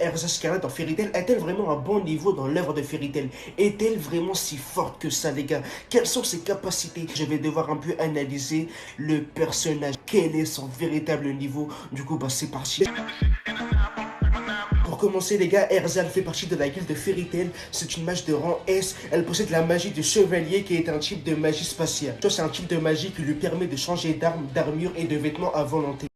Erza Scarlet dans Fairy Tail a-t-elle vraiment un bon niveau dans l'œuvre de Fairy Tail? Est-elle vraiment si forte que ça, les gars? Quelles sont ses capacités? Je vais devoir un peu analyser le personnage. Quel est son véritable niveau? Du coup, c'est parti. Pour commencer les gars, Erza elle fait partie de la guilde de Fairy Tail. C'est une mage de rang S. Elle possède la magie du chevalier qui est un type de magie spatiale. C'est un type de magie qui lui permet de changer d'armes, d'armure et de vêtements à volonté.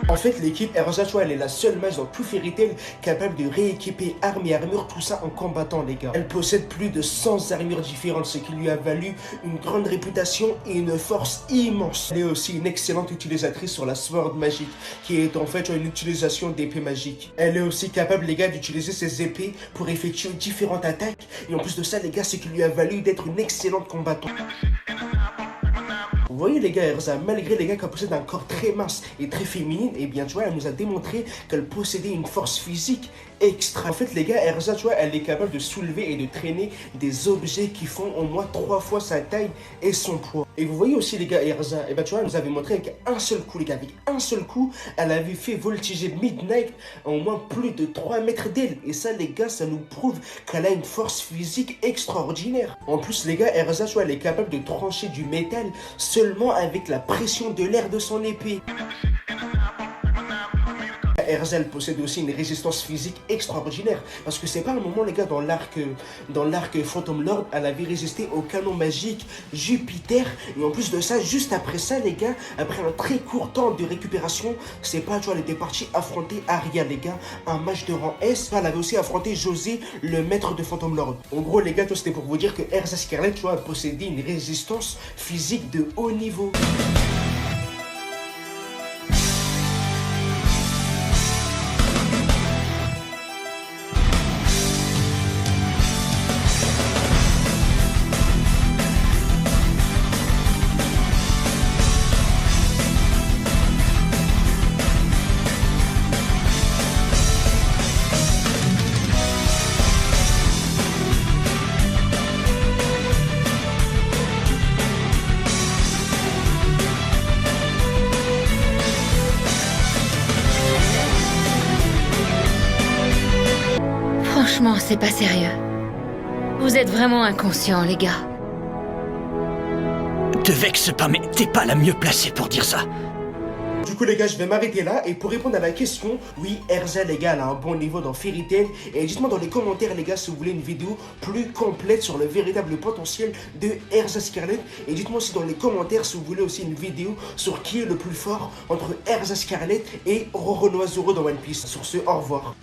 En fait, l'équipe Erza, elle est la seule mage dans tout Fairy Tail capable de rééquiper armes et armures, tout ça en combattant, les gars. Elle possède plus de 100 armures différentes, ce qui lui a valu une grande réputation et une force immense. Elle est aussi une excellente utilisatrice sur la sword magique, qui est en fait une utilisation d'épée magique. Elle est aussi capable, les gars, d'utiliser ses épées pour effectuer différentes attaques. Et en plus de ça, les gars, ce qui lui a valu d'être une excellente combattante. Vous voyez les gars, Erza, malgré les gars qu'elle possède un corps très mince et très féminine, et bien tu vois, elle nous a démontré qu'elle possédait une force physique extra. En fait les gars, Erza, tu vois, elle est capable de soulever et de traîner des objets qui font au moins 3 fois sa taille et son poids. Et vous voyez aussi les gars, Erza, et ben tu vois, elle nous avait montré avec un seul coup les gars, avec un seul coup, elle avait fait voltiger Midnight à au moins plus de 3 mètres d'elle. Et ça les gars, ça nous prouve qu'elle a une force physique extraordinaire. En plus les gars, Erza, tu vois, elle est capable de trancher du métal seulement avec la pression de l'air de son épée. Erza elle possède aussi une résistance physique extraordinaire parce que c'est pas un moment les gars dans l'arc Phantom Lord elle avait résisté au canon magique Jupiter et en plus de ça juste après ça les gars après un très court temps de récupération c'est pas tu vois elle était partie affronter Arya les gars un mage de rang S elle avait aussi affronté José le maître de Phantom Lord. En gros les gars c'était pour vous dire que Erza Scarlet tu vois possédait une résistance physique de haut niveau. Franchement, c'est pas sérieux. Vous êtes vraiment inconscients, les gars. Te vexe pas, mais t'es pas la mieux placée pour dire ça. Du coup les gars, je vais m'arrêter là et pour répondre à la question, oui, Erza les gars, elle a un bon niveau dans Fairy Tail et dites-moi dans les commentaires les gars si vous voulez une vidéo plus complète sur le véritable potentiel de Erza Scarlet et dites-moi aussi dans les commentaires si vous voulez aussi une vidéo sur qui est le plus fort entre Erza Scarlet et Roronoa Zoro dans One Piece. Sur ce, au revoir.